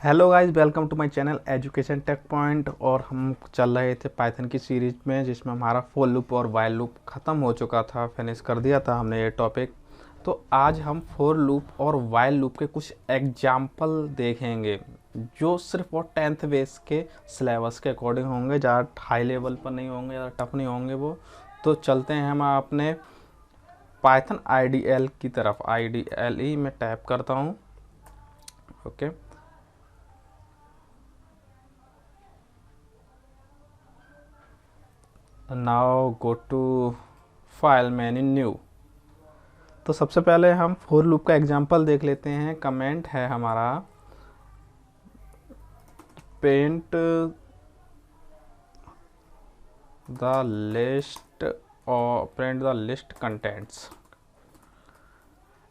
Hello guys, welcome to my channel education tech point. और हम चल रहे थे पाइथन की सीरीज में, जिसमें हमारा फॉर लूप और वाइल लूप ख़त्म हो चुका था, फिनिश कर दिया था हमने ये टॉपिक। तो आज हम फॉर लूप और वाइल लूप के कुछ एग्जाम्पल देखेंगे, जो सिर्फ और 10th बेस के सिलेबस के अकॉर्डिंग होंगे, ज़्यादा हाई लेवल पर नहीं होंगे, ज़्यादा टफ नहीं होंगे वो। तो चलते हैं हम अपने पाइथन IDL की तरफ। IDLE में टाइप करता हूँ। Okay, now go to file menu new. तो सबसे पहले हम फॉर लूप का एग्जांपल देख लेते हैं। कमेंट है हमारा प्रिंट द लिस्ट और print the list contents.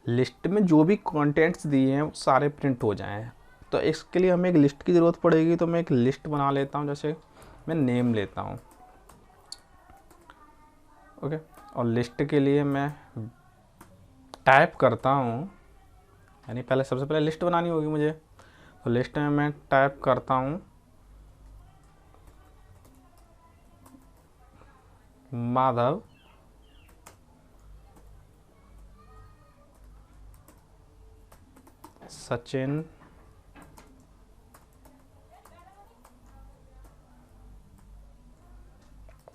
List में जो भी कंटेंट्स दिए हैं वो सारे प्रिंट हो जाएं। तो इसके लिए हमें एक लिस्ट की ज़रूरत पड़ेगी। तो मैं एक लिस्ट बना लेता हूँ, जैसे मैं नेम लेता हूँ। ओके, और लिस्ट के लिए मैं टाइप करता हूँ, यानी पहले सबसे पहले लिस्ट बनानी होगी मुझे। तो लिस्ट में मैं टाइप करता हूँ माधव सचिन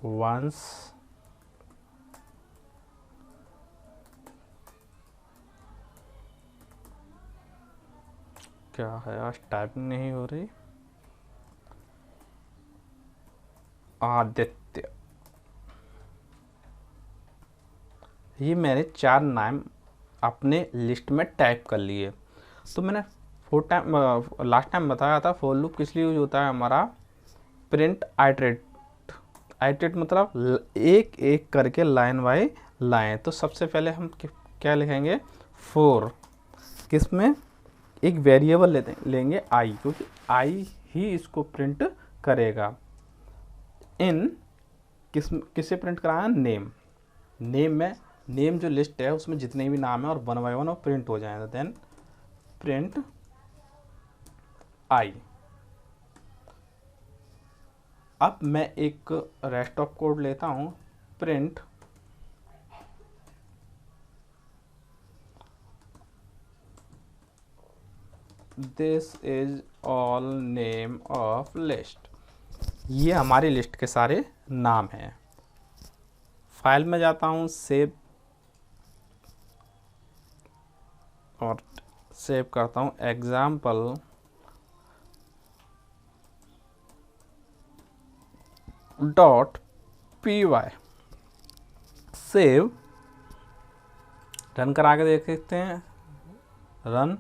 वंश क्या है, आज टाइपिंग नहीं हो रही। आदित्य। ये मैंने 4 नाम अपने लिस्ट में टाइप कर लिए। तो मैंने लास्ट टाइम बताया था फॉर लूप किस लिए यूज होता है हमारा। Print iterate. आइटरेट मतलब एक एक करके लाइन बाय लाइन। तो सबसे पहले हम क्या लिखेंगे, फोर। किस में, एक वेरिएबल लेंगे आई, क्योंकि आई ही इसको प्रिंट करेगा। इन किसे प्रिंट कराना, नेम। नेम में, नेम जो लिस्ट है उसमें जितने भी नाम है और वन बाय वन वो प्रिंट हो जाएगा। Then print I. अब मैं एक रेस्ट ऑफ कोड लेता हूँ। Print this is all name of list. ये हमारी लिस्ट के सारे नाम हैं। फाइल में जाता हूँ, सेव, और सेव करता हूँ एग्जाम्पल .py। सेव, रन करा के देख सकते हैं। रन,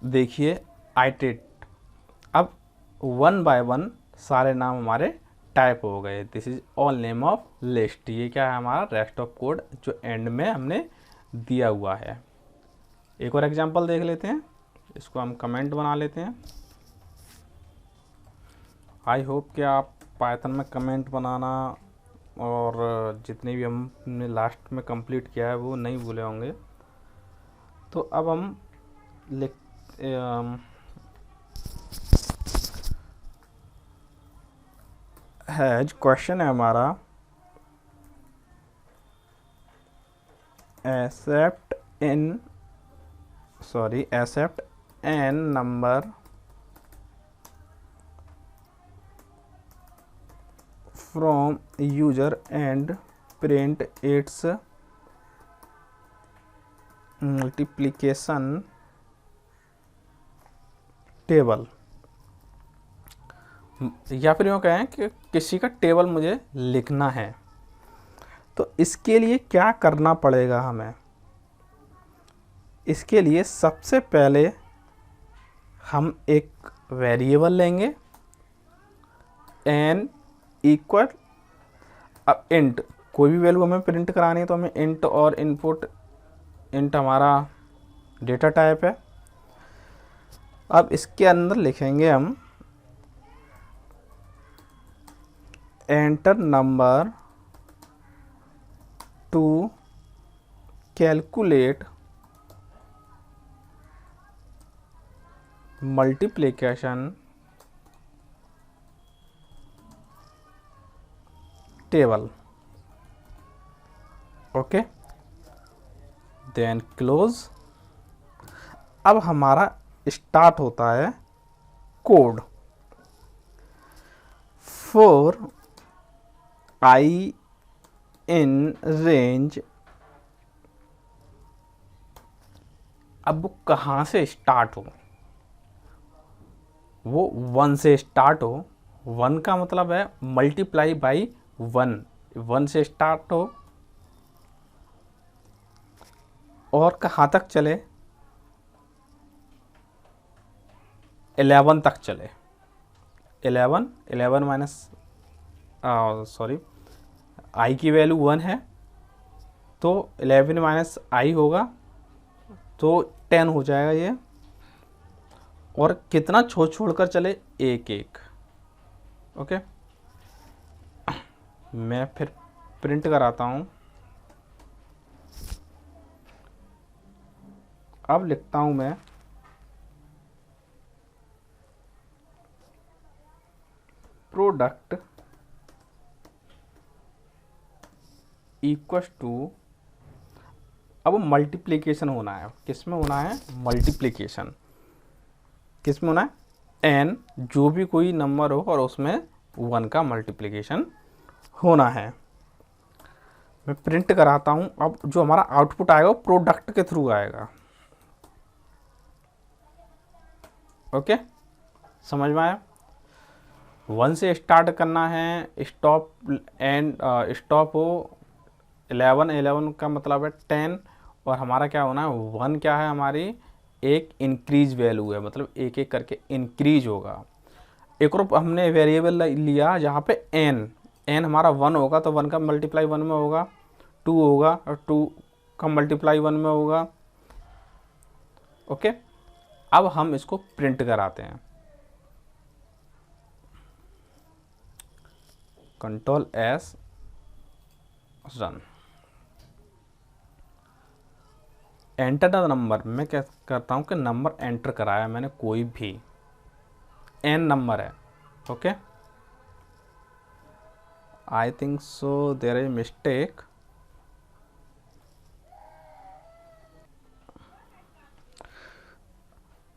देखिए आइटरेट। अब वन बाय वन सारे नाम हमारे टाइप हो गए। This is all name of list. ये क्या है, हमारा रेस्ट ऑफ कोड जो एंड में हमने दिया हुआ है। एक और एग्जांपल देख लेते हैं। इसको हम कमेंट बना लेते हैं। आई होप कि आप पाइथन में कमेंट बनाना और जितने भी हमने लास्ट में कंप्लीट किया है वो नहीं भूले होंगे। तो अब हम लिख है क्वेश्चन है हमारा, accept an number from user and print its multiplication table. या फिर यूँ कहें कि किसी का टेबल मुझे लिखना है। तो इसके लिए क्या करना पड़ेगा हमें। इसके लिए सबसे पहले हम एक वेरिएबल लेंगे, एन इक्वल, अब इंट, कोई भी वैल्यू हमें प्रिंट करानी है तो हमें इंट और इनपुट, इंट हमारा डेटा टाइप है। अब इसके अंदर लिखेंगे हम enter number to calculate multiplication table, okay, then close. अब हमारा स्टार्ट होता है code for i in range. अब वो कहाँ से स्टार्ट हो, वो 1 से स्टार्ट हो। 1 का मतलब है मल्टीप्लाई बाई 1, 1 से स्टार्ट हो और कहाँ तक चले, 11 तक चले। 11 माइनस सॉरी आई की वैल्यू 1 है तो 11 माइनस आई होगा तो 10 हो जाएगा ये। और कितना छोड़ छोड़ कर चले, एक एक। ओके, मैं फिर प्रिंट कराता हूँ। अब लिखता हूँ मैं प्रोडक्ट इक्वस टू, अब मल्टीप्लिकेशन होना है। किस में होना है, मल्टीप्लिकेशन। किस में होना है, एन, जो भी कोई नंबर हो और उसमें 1 का मल्टीप्लिकेशन होना है। मैं प्रिंट कराता हूँ। अब जो हमारा आउटपुट आएगा वो प्रोडक्ट के थ्रू आएगा। ओके, समझ में आया। 1 से स्टार्ट करना है, स्टॉप एंड स्टॉप हो 11, 11 का मतलब है 10। और हमारा क्या होना है, 1 क्या है, हमारी एक इंक्रीज वैल्यू है, मतलब एक एक करके इंक्रीज होगा। एक और हमने वेरिएबल लिया जहाँ पे n हमारा 1 होगा तो 1 का मल्टीप्लाई 1 में होगा, 2 होगा और 2 का मल्टीप्लाई 1 में होगा। ओके, अब हम इसको प्रिंट कराते हैं। Control S, run. Enter the number, मैं क्या करता हूँ कि नंबर एंटर कराया मैंने, कोई भी n नंबर है। Okay, I think so there is mistake.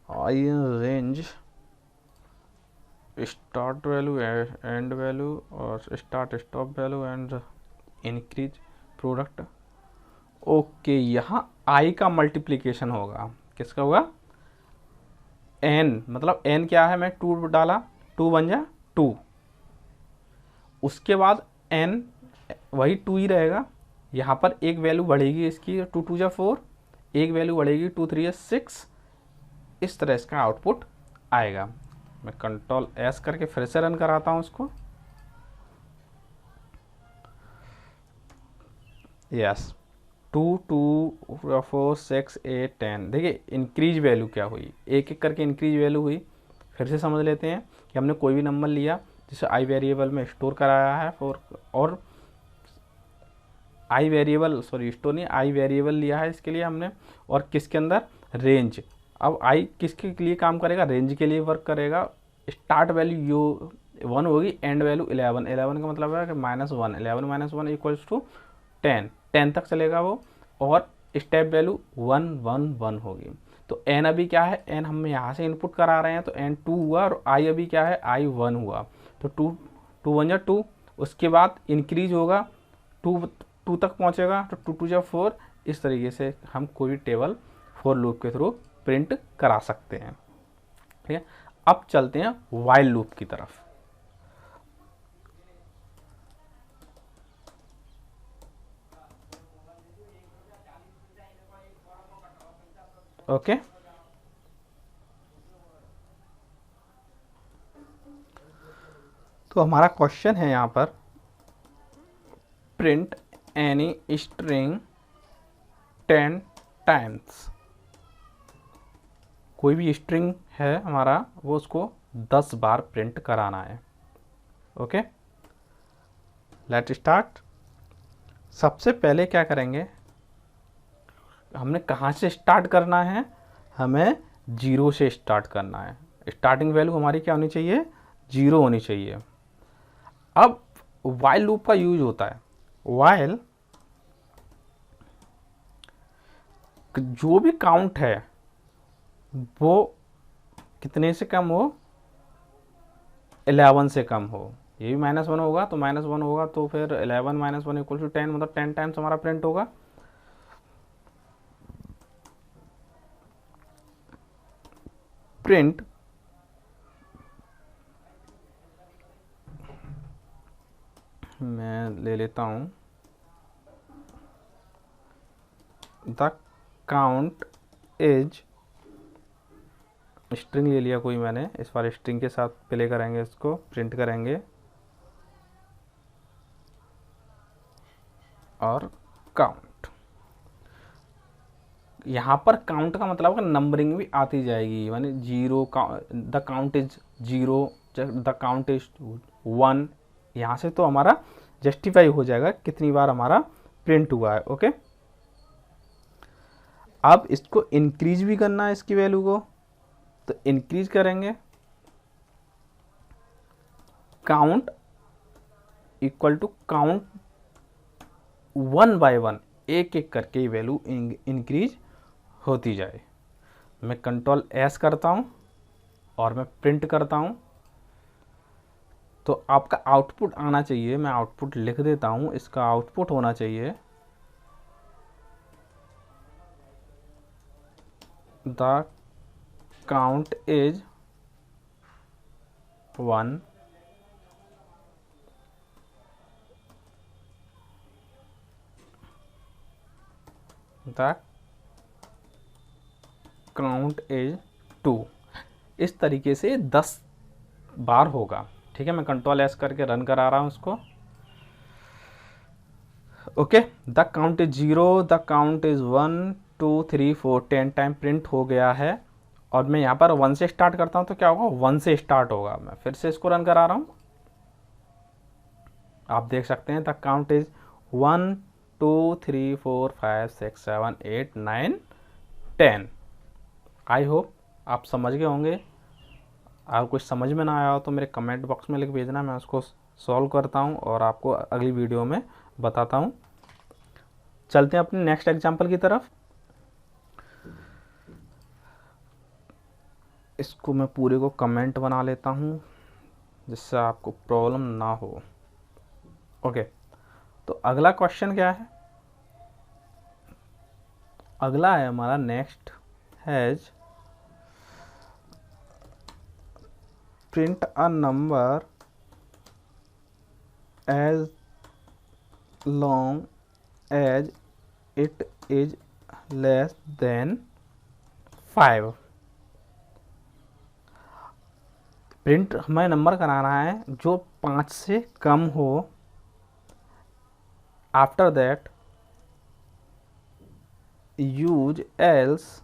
I range start value end value और start stop value and increase product. Okay, यहाँ आई का मल्टीप्लिकेशन होगा। किसका होगा, एन, मतलब एन क्या है, मैं 2 डाला, 2 बन जा 2। उसके बाद एन वही 2 ही रहेगा। यहाँ पर एक वैल्यू बढ़ेगी इसकी, 2 2 जा 4, एक वैल्यू बढ़ेगी 2 3 6। इस तरह इसका आउटपुट आएगा। मैं कंट्रोल एस करके फिर से रन कराता हूँ इसको। यस, 2 2 4 6 8 10। देखिए इंक्रीज वैल्यू क्या हुई, एक एक करके इंक्रीज वैल्यू हुई। फिर से समझ लेते हैं कि हमने कोई भी नंबर लिया जिसे आई वेरिएबल में स्टोर कराया है, और आई वेरिएबल, सॉरी स्टोर नहीं, आई वेरिएबल लिया है इसके लिए हमने, और किसके अंदर, रेंज। अब आई किसके लिए काम करेगा, रेंज के लिए वर्क करेगा। स्टार्ट वैल्यू यू 1 होगी, एंड वैल्यू 11, 11 का मतलब है कि -1, 11 माइनस 1 इक्वल्स टू 10, 10 तक चलेगा वो। और स्टेप वैल्यू 1 1 1 होगी। तो एन अभी क्या है, एन हम यहाँ से इनपुट करा रहे हैं तो एन 2 हुआ, और आई अभी क्या है, आई 1 हुआ। तो 2 2 1 जा 2, उसके बाद इंक्रीज होगा, 2 तक पहुँचेगा तो 2 2 जा 4। इस तरीके से हम कोई भी टेबल फॉर लूप के थ्रू प्रिंट करा सकते हैं। ठीक है, अब चलते हैं वाइल लूप की तरफ। ओके, तो हमारा क्वेश्चन है यहाँ पर, प्रिंट एनी स्ट्रिंग 10 टाइम्स। कोई भी स्ट्रिंग है हमारा, वो उसको 10 बार प्रिंट कराना है। Okay, let start. सबसे पहले क्या करेंगे, हमने कहाँ से स्टार्ट करना है, हमें जीरो से स्टार्ट करना है। स्टार्टिंग वैल्यू हमारी क्या होनी चाहिए, जीरो होनी चाहिए। अब वाइल लूप का यूज होता है, वाइल जो भी काउंट है वो कितने से कम हो, 11 से कम हो। ये भी -1 होगा तो -1 होगा, तो फिर 11 - 1 = 10, मतलब 10 टाइम्स हमारा प्रिंट होगा। प्रिंट मैं ले लेता हूँ द काउंट इज, स्ट्रिंग ले लिया कोई मैंने, इस बार स्ट्रिंग के साथ प्ले करेंगे, इसको प्रिंट करेंगे और काउंट। यहाँ पर काउंट का मतलब है नंबरिंग भी आती जाएगी, मानी zero, the count is zero, the count is 1। यहाँ से तो हमारा जस्टिफाई हो जाएगा कितनी बार हमारा प्रिंट हुआ है। ओके, अब इसको इंक्रीज भी करना है, इसकी वैल्यू को, तो इंक्रीज करेंगे count equal to count 1 by 1, एक एक करके वैल्यू इंक्रीज होती जाए। मैं कंट्रोल एस करता हूँ और मैं प्रिंट करता हूँ, तो आपका आउटपुट आना चाहिए। मैं आउटपुट लिख देता हूँ, इसका आउटपुट होना चाहिए the count is 1, the count is 2। इस तरीके से 10 बार होगा। ठीक है, मैं कंट्रोल एस करके रन करा रहा हूँ इसको। Okay, the count is 0, the count is 1 2 3 4, 10 time print हो गया है। और मैं यहाँ पर 1 से स्टार्ट करता हूँ तो क्या होगा, 1 से स्टार्ट होगा। मैं फिर से इसको रन करा रहा हूँ, आप देख सकते हैं the count is 1 2 3 4 5 6 7 8 9 10। I hope आप समझ गए होंगे। अगर कुछ समझ में ना आया हो तो मेरे कमेंट बॉक्स में लिख भेजना, मैं उसको सॉल्व करता हूँ और आपको अगली वीडियो में बताता हूँ। चलते हैं अपने नेक्स्ट एग्जांपल की तरफ। इसको मैं पूरे को कमेंट बना लेता हूँ जिससे आपको प्रॉब्लम ना हो। ओके, तो अगला क्वेश्चन क्या है, अगला है हमारा next has print a number as long as it is less than 5। Print हमें नंबर कराना है जो 5 से कम हो। After that use else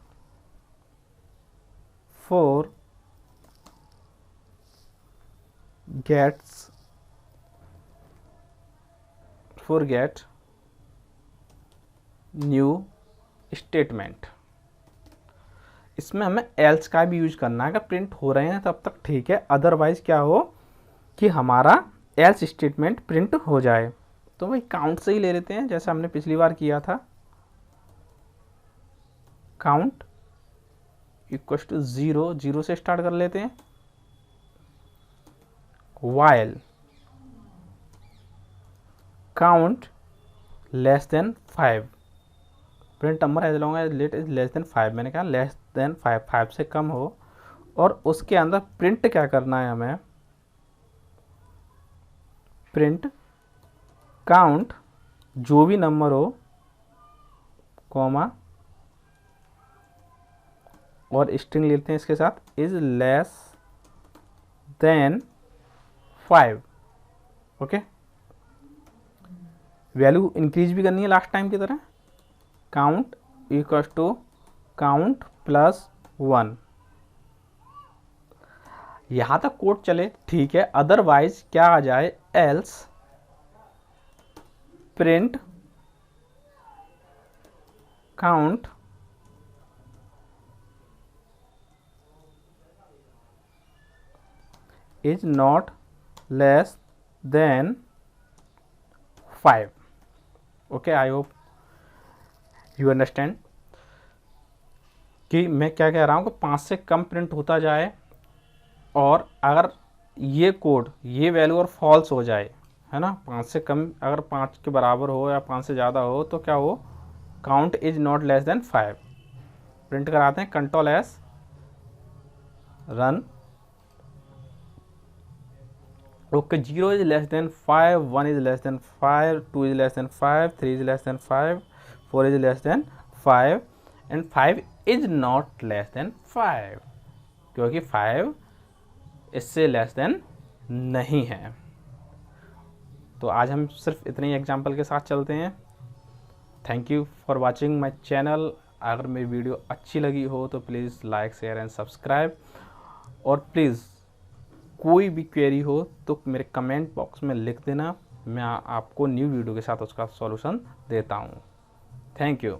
for get new statement. इसमें हमें एल्स का भी यूज करना है। अगर प्रिंट हो रहे हैं तब तक ठीक है, अदरवाइज क्या हो कि हमारा एल्स स्टेटमेंट प्रिंट हो जाए। तो वही काउंट से ही ले लेते हैं जैसे हमने पिछली बार किया था। काउंट इक्वल टू 0, 0 से स्टार्ट कर लेते हैं। While count less than 5, print number as long as let is less than 5। मैंने कहा लेस देन 5, 5 से कम हो। और उसके अंदर प्रिंट क्या करना है हमें, प्रिंट काउंट जो भी नंबर हो, कॉमा, और स्ट्रिंग लेते हैं इसके साथ, is less than 5। Okay, value increase भी करनी है लास्ट टाइम की तरह। Count equal to count plus 1। यहां तक कोड चले ठीक है, अदरवाइज क्या आ जाए, else print count is not less than 5। Okay, I hope you understand कि मैं क्या कह रहा हूँ कि 5 से कम प्रिंट होता जाए, और अगर ये कोड, ये वैल्यू और फॉल्स हो जाए, है ना, 5 से कम, अगर 5 के बराबर हो या 5 से ज़्यादा हो तो क्या हो, count is not less than 5। Print कराते हैं, control S, run. Okay, 0 is less than 5, 1 is less than 5, 2 is less than 5, 3 is less than 5, 4 is less than 5, and 5 is not less than 5, क्योंकि 5 इससे लेस देन नहीं है। तो आज हम सिर्फ इतने ही एग्जाम्पल के साथ चलते हैं। Thank you for watching my channel. अगर मेरी वीडियो अच्छी लगी हो तो please like, share and subscribe, और प्लीज़ कोई भी क्वेरी हो तो मेरे कमेंट बॉक्स में लिख देना, मैं आपको न्यू वीडियो के साथ उसका सॉल्यूशन देता हूँ। Thank you.